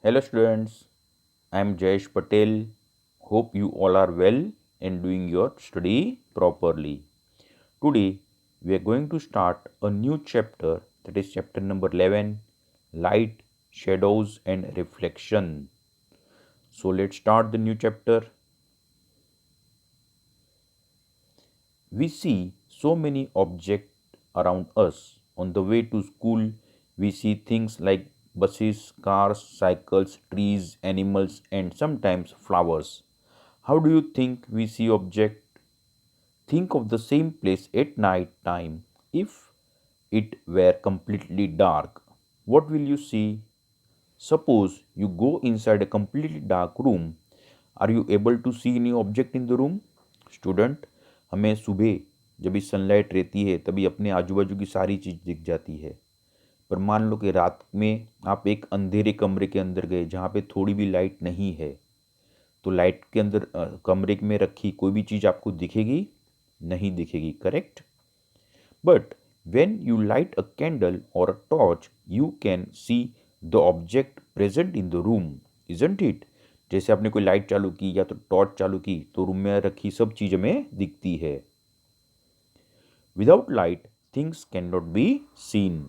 Hello students, I am Jayesh Patel. Hope you all are well and doing your study properly. Today we are going to start a new chapter, that is chapter number 11, Light, Shadows and Reflection. So let's start the new chapter. We see so many objects around us. On the way to school, we see things like buses, cars, cycles, trees, animals, and sometimes flowers. How do you think we see objects? Think of the same place at night time. If it were completely dark, what will you see? Suppose you go inside a completely dark room. Are you able to see any object in the room? Student, हमें सुबह जब भी sunlight रहती है तभी अपने आजू बाजू की सारी चीज़ दिख जाती है। पर मान लो कि रात में आप एक अंधेरे कमरे के अंदर गए जहाँ पे थोड़ी भी लाइट नहीं है, तो लाइट के अंदर कमरे में रखी कोई भी चीज़ आपको दिखेगी नहीं दिखेगी, correct? But when you light a candle और a torch you can see the object present in the room, isn't it? जैसे आपने कोई लाइट चालू की या तो टॉर्च चालू की तो रूम में रखी सब चीज़ हमें दिखती है। Without light things can not be seen.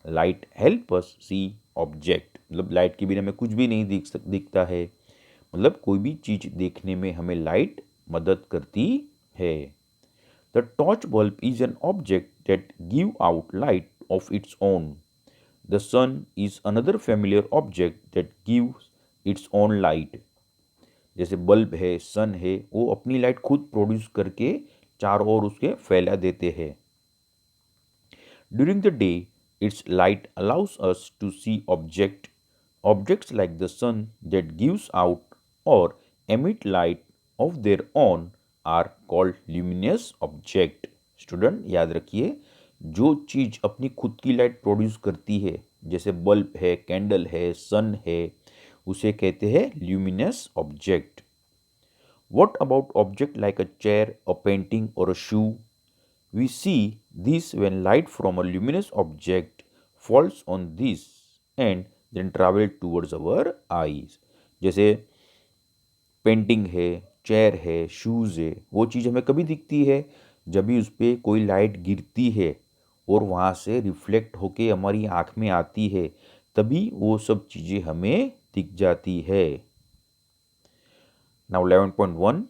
Light help us see object, मतलब लाइट के बिना हमें कुछ भी नहीं दिखता है। मतलब कोई भी चीज़ देखने में हमें लाइट मदद करती है। The torch bulb is an object that give out light of its own. The sun is another familiar object that gives its own light. जैसे बल्ब है, सन है, वो अपनी लाइट खुद प्रोड्यूस करके चारों ओर उसके फैला देते हैं। During the day its light allows us to see objects like the sun that gives out or emit light of their own are called luminous object। Student याद रखिए, जो चीज़ अपनी खुद की लाइट प्रोड्यूस करती है, जैसे बल्ब है, कैंडल है, सन है, उसे कहते हैं luminous object. What about object like a chair, a painting or a shoe? We see this when light from a luminous object falls on this and then travel towards our eyes। जैसे painting है, chair है, shoes है, वो चीज़ हमें कभी दिखती है जब भी उस पर कोई लाइट गिरती है और वहाँ से रिफ्लेक्ट होके हमारी आँख में आती है, तभी वो सब चीज़ें हमें दिख जाती है। Now 11.1,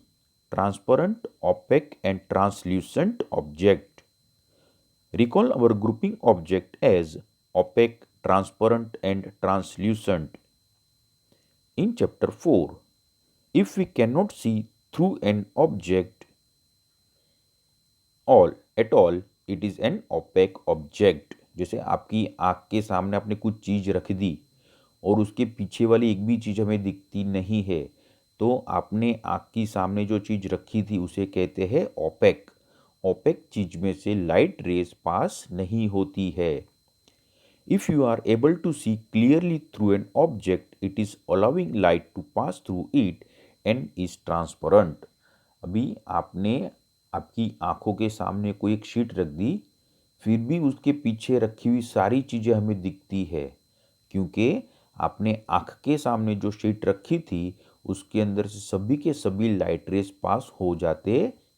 transparent, opaque and translucent object. Recall our grouping object as opaque, transparent and translucent. In chapter 4, if we cannot see through an object at all, it is an opaque object। जैसे आपकी आँख के सामने आपने कुछ चीज़ रख दी और उसके पीछे वाली एक भी चीज़ हमें दिखती नहीं है, तो आपने आँख की सामने जो चीज़ रखी थी उसे कहते हैं ओपेक। ओपेक चीज़ में से लाइट रेज पास नहीं होती है। If you are able to see clearly through an object it is allowing light to pass through it and is transparent. अभी आपने आपकी आँखों के सामने कोई एक शीट रख दी, फिर भी उसके पीछे रखी हुई सारी चीज़ें हमें दिखती है, क्योंकि आपने आँख के सामने जो शीट रखी थी उसके अंदर से सभी के सभी लाइट रेज पास हो जाते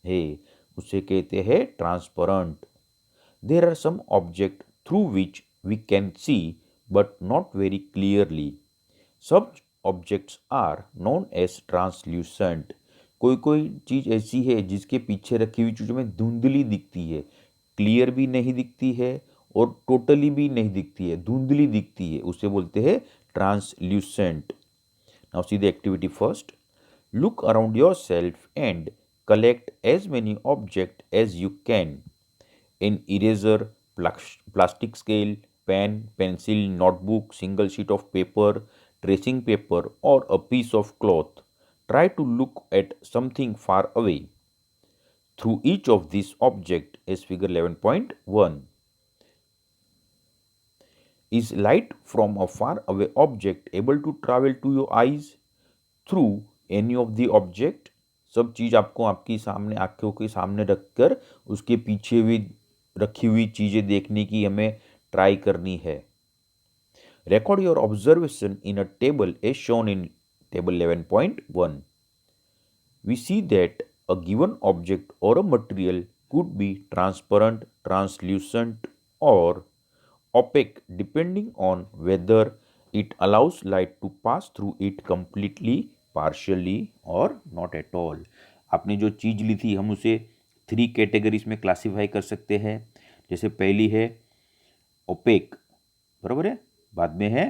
हैं। उसे कहते हैं transparent. There are some object through which we can see but not very clearly. सब objects are known as translucent. कोई कोई चीज़ ऐसी है जिसके पीछे रखी हुई चीज़ों में धुंधली दिखती है, क्लियर भी नहीं दिखती है और टोटली भी नहीं दिखती है, धुंधली दिखती है, उसे बोलते हैं translucent. Now see the activity first. Look around your self and collect as many objects as you can। An eraser, plastic scale, pen, pencil, notebook, single sheet of paper, tracing paper, or a piece of cloth. Try to look at something far away. Through each of these objects is figure 11.1. Is light from a far away object able to travel to your eyes through any of the object? सब चीज़ आपको आपकी सामने आँखों के सामने रखकर उसके पीछे भी रखी हुई चीज़ें देखने की हमें ट्राई करनी है। Record your observation in a table as shown in table 11.1. We see that a given object or a material could be transparent, translucent, or opaque depending on whether it allows light to pass through it completely, partially or not at all. आपने जो चीज़ ली थी हम उसे 3 categories में classify कर सकते हैं। जैसे पहली है ओपेक, बराबर है, बाद में है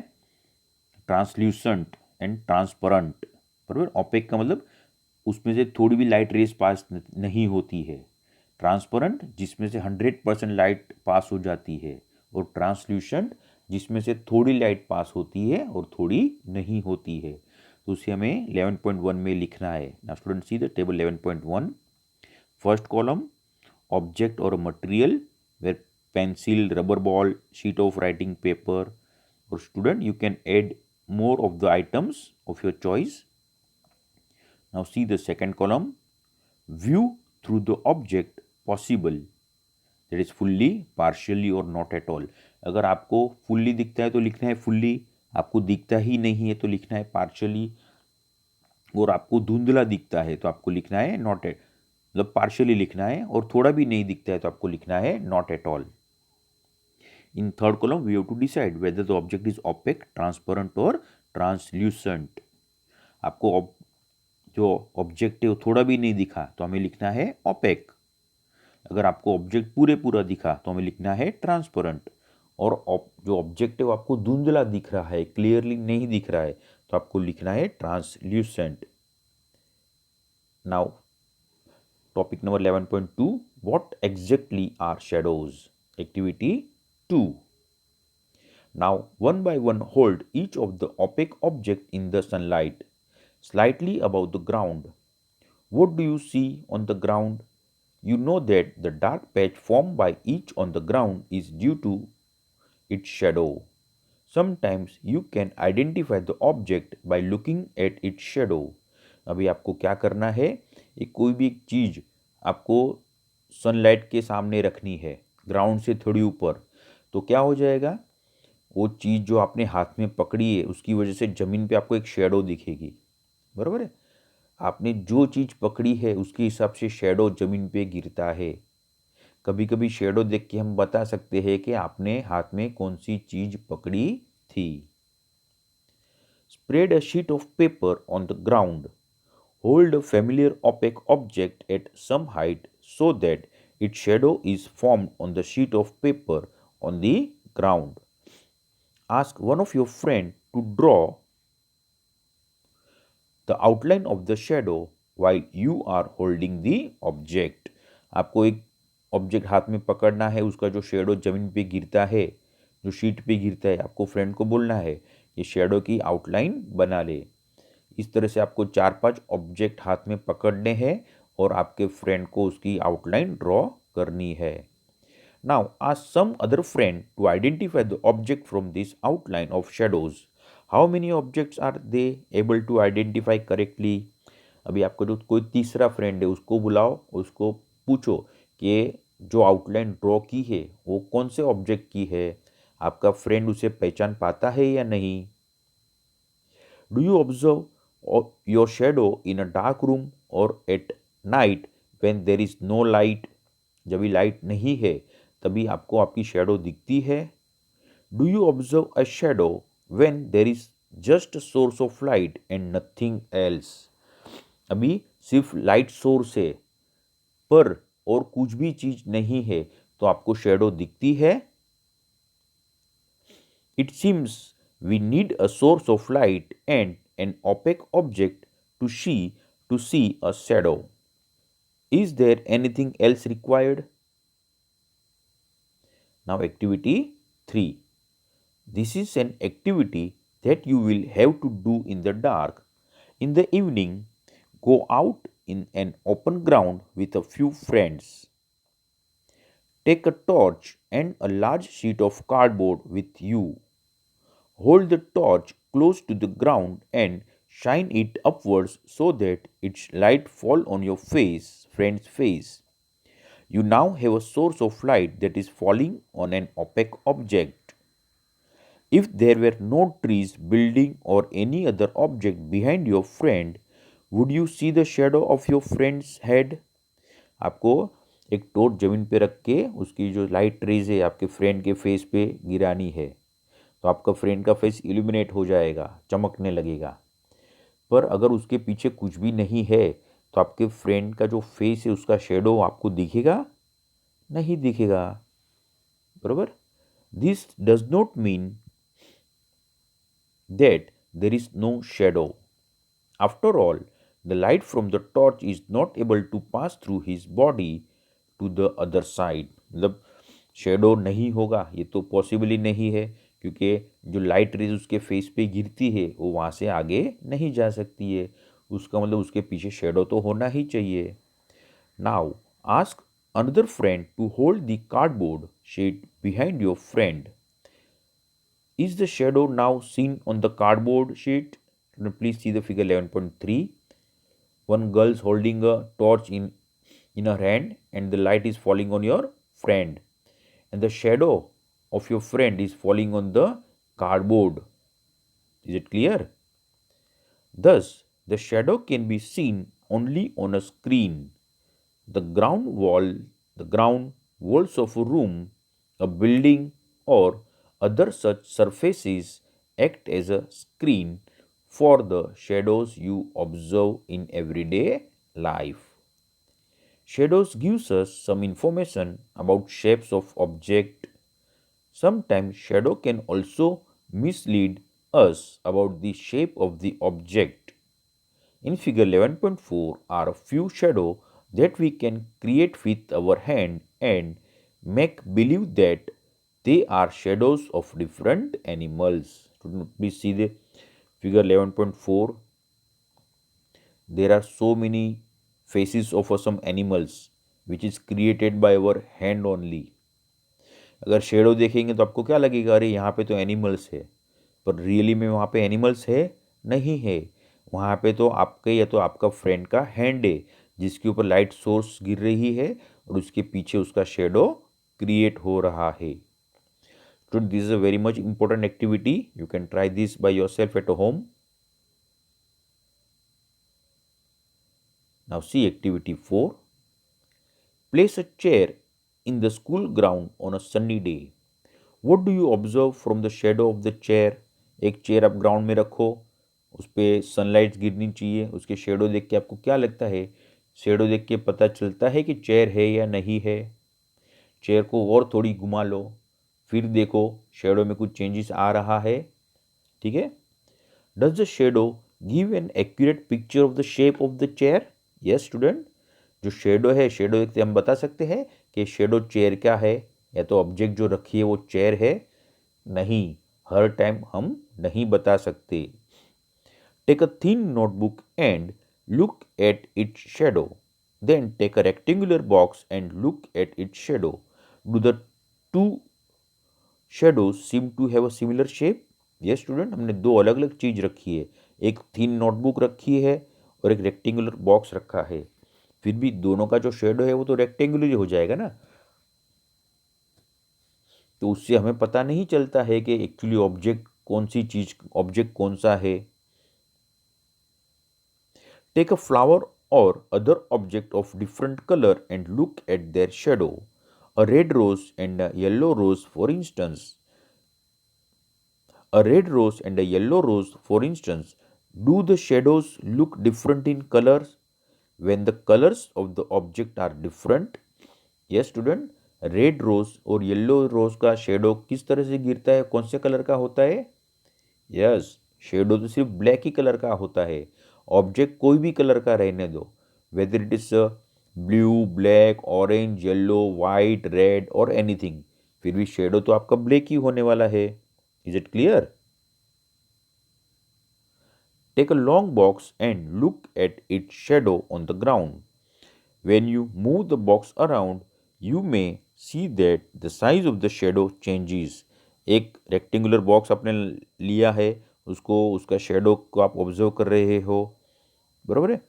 ट्रांसल्यूसेंट एंड ट्रांसपेरेंट, बराबर। ओपेक का मतलब उसमें से थोड़ी भी लाइट रेस पास नहीं होती है, ट्रांसपेरेंट जिसमें से 100% लाइट पास हो जाती है, और ट्रांसल्यूसेंट जिसमें से थोड़ी लाइट पास होती है और थोड़ी नहीं होती है। तो उसे हमें 11.1 में लिखना है। Now student see the table 11.1। First column object और material where pencil, rubber ball, sheet of writing paper, और student you can add more of the items of your choice. Now see the second column, view through the object possible, that is fully, partially or not at all. अगर आपको fully दिखता है तो लिखना है fully, आपको दिखता ही नहीं है तो लिखना है partially, और आपको धुंधला दिखता है तो आपको लिखना है not at, मतलब partially लिखना है, और थोड़ा भी नहीं दिखता है तो आपको लिखना है not at all. In third column, we have to decide whether the object is opaque, transparent or translucent. आपको जो ऑब्जेक्ट है वो थोड़ा भी नहीं दिखा तो हमें लिखना है ओपेक। अगर आपको ऑब्जेक्ट पूरा दिखा तो हमें लिखना है ट्रांसपेरेंट, और जो ऑब्जेक्ट है वो आपको धुंधला दिख रहा है, क्लियरली नहीं दिख रहा है, तो आपको लिखना है translucent. Now topic number 11.2, what exactly are shadows. Activity 2. Now, one by one, hold each of the opaque object in the sunlight, slightly above the ground. What do you see on the ground? You know that the dark patch formed by each on the ground is due to its shadow. Sometimes you can identify the object by looking at its shadow. अभी आपको क्या करना है, एक कोई भी एक चीज़ आपको सनलाइट के सामने रखनी है, ग्राउंड से थोड़ी ऊपर, तो क्या हो जाएगा, वो चीज़ जो आपने हाथ में पकड़ी है उसकी वजह से ज़मीन पे आपको एक शेडो दिखेगी, बराबर है। आपने जो चीज़ पकड़ी है उसके हिसाब से शेडो ज़मीन पे गिरता है। कभी कभी शेडो देख के हम बता सकते हैं कि आपने हाथ में कौन सी चीज़ पकड़ी थी। Spread a sheet of paper on the ground. Hold a familiar opaque object at some height so that its shadow is formed on the sheet of paper on the ground. Ask one of your friends to draw the outline of the shadow while you are holding the object. आपको एक object हाथ में पकड़ना है, उसका जो shadow जमीन पे गिरता है, जो शीट पे गिरता है, आपको फ्रेंड को बोलना है ये शेडो की आउटलाइन बना ले। इस तरह से आपको 4-5 ऑब्जेक्ट हाथ में पकड़ने हैं और आपके फ्रेंड को उसकी आउटलाइन ड्रॉ करनी है। Now ask some other friend to identify the object from this outline of shadows. How many objects are they able to identify correctly? अभी आपको जो कोई तीसरा फ्रेंड है उसको बुलाओ, उसको पूछो कि जो आउटलाइन ड्रॉ की है वो कौन से ऑब्जेक्ट की है, आपका फ्रेंड उसे पहचान पाता है या नहीं। Do you observe your shadow in a dark room और at night when there is no light. जब भी लाइट नहीं है तभी आपको आपकी शेडो दिखती है। Do you observe a shadow when there is just source of light and nothing else. अभी सिर्फ लाइट सोर्स है पर और कुछ भी चीज नहीं है तो आपको शेडो दिखती है। It seems we need a source of light and an opaque object to see a shadow. Is there anything else required? Now activity 3. This is an activity that you will have to do in the dark. In the evening, go out in an open ground with a few friends. Take a torch and a large sheet of cardboard with you. Hold the torch close to the ground and shine it upwards so that its light fall on your friend's face. You now have a source of light that is falling on an opaque object. If there were no trees, building, or any other object behind your friend, would you see the shadow of your friend's head? आपको एक torch जमीन पे रख के उसकी जो light rays है आपके फ्रेंड के फेस पे गिरानी है, तो आपका फ्रेंड का फेस इल्यूमिनेट हो जाएगा, चमकने लगेगा। पर अगर उसके पीछे कुछ भी नहीं है तो आपके फ्रेंड का जो फेस है उसका शेडो आपको दिखेगा? नहीं दिखेगा, बरोबर। This does not mean that there is no shadow. After all, the light from the torch is not able to pass through his body to the other side. मतलब शेडो नहीं होगा, ये तो पॉसिबल ही नहीं है, क्योंकि जो लाइट रेज उसके फेस पे गिरती है वो वहाँ से आगे नहीं जा सकती है। उसका मतलब उसके पीछे शेडो तो होना ही चाहिए। Now ask another friend to hold the cardboard sheet behind your friend. Is the shadow now seen on the cardboard sheet? Please see the figure 11.3. One girl is holding a torch in her hand and the light is falling on your friend. And the shadow of your friend is falling on the cardboard. Is it clear? Thus, the shadow can be seen only on a screen. The ground walls of a room, a building, or other such surfaces act as a screen for the shadows you observe in everyday life. Shadows gives us some information about shapes of object. Sometimes shadow can also mislead us about the shape of the object. In figure 11.4 are a few shadows that we can create with our hand and make believe that they are shadows of different animals. Please see the figure 11.4. There are so many faces of some animals which is created by our hand only. अगर shadow देखेंगे तो आपको क्या लगेगा, अरे यहाँ पे तो एनिमल्स है, पर रियली में वहाँ पे एनिमल्स है नहीं है। वहाँ पे तो आपके या तो आपका फ्रेंड का हैंड है जिसके ऊपर लाइट सोर्स गिर रही है और उसके पीछे उसका शेडो क्रिएट हो रहा है। Student, this is a very much important activity. You can try this by yourself at home. Now see activity 4. Place a chair in the school ground on a sunny day. What do you observe from the shadow of the chair? एक chair आप ground में रखो, उस पर sunlight गिरनी चाहिए, उसके shadow देख के आपको क्या लगता है? शेडो देख के पता चलता है कि चेयर है या नहीं है। चेयर को और थोड़ी घुमा लो, फिर देखो शेडो में कुछ चेंजेस आ रहा है। ठीक है। Does the shadow give an accurate picture of the shape of the chair? Yes student, जो शेडो है, शेडो देखते हम बता सकते हैं कि शेडो चेयर क्या है, या तो ऑब्जेक्ट जो रखी है वो चेयर है? नहीं, हर टाइम हम नहीं बता सकते। Take a thin notebook and look at its shadow, then take a rectangular box and look at its shadow. Do the two shadows seem to have a similar shape? Yes student, हमने दो अलग अलग चीज रखी है, एक thin notebook रखी है और एक रेक्टेंगुलर बॉक्स रखा है, फिर भी दोनों का जो शेडो है वो तो रेक्टेंगुलर ही हो जाएगा ना। तो उससे हमें पता नहीं चलता है कि एक्चुअली ऑब्जेक्ट कौन सी चीज, ऑब्जेक्ट कौन सा है। टेक अ फ्लावर और other object of different colour and look at their shadow. A red rose and a yellow rose for instance. A red rose and a yellow rose, for instance, do the shadows look different in colors when the colors of the object are different? Yes, student, red rose और yellow रोज का shadow किस तरह से गिरता है, कौन से colour का होता है? यस, शेडो तो सिर्फ ब्लैक ही कलर का होता है। ऑब्जेक्ट कोई भी कलर का रहने दो, whether it is blue, black, orange, yellow, white, red और एनीथिंग, फिर भी शेडो तो आपका ब्लैक ही होने वाला है। Is it clear? Take a long box and look at its shadow on the ground. When you move the box around, you may see that the size of the shadow changes. एक rectangular box आपने लिया है, उसको उसका shadow को आप observe कर रहे हो, बराबर है।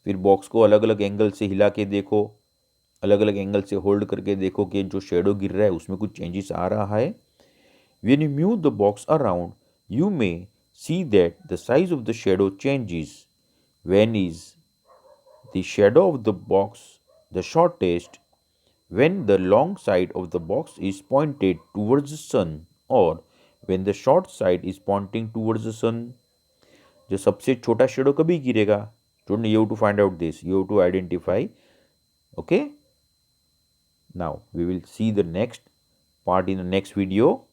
फिर बॉक्स को अलग अलग एंगल से हिला के देखो, अलग अलग एंगल से होल्ड करके देखो कि जो शेडो गिर रहा है उसमें कुछ चेंजेस आ रहा है। When you move the box around, you may see that the size of the shadow changes. When is the shadow of the box the shortest? When the long side of the box is pointed towards the sun, or when the short side is pointing towards the sun. जो सबसे छोटा shadow कभी गिरेगा. Student, you have to find out this. You have to identify. Okay. Now we will see the next part in the next video.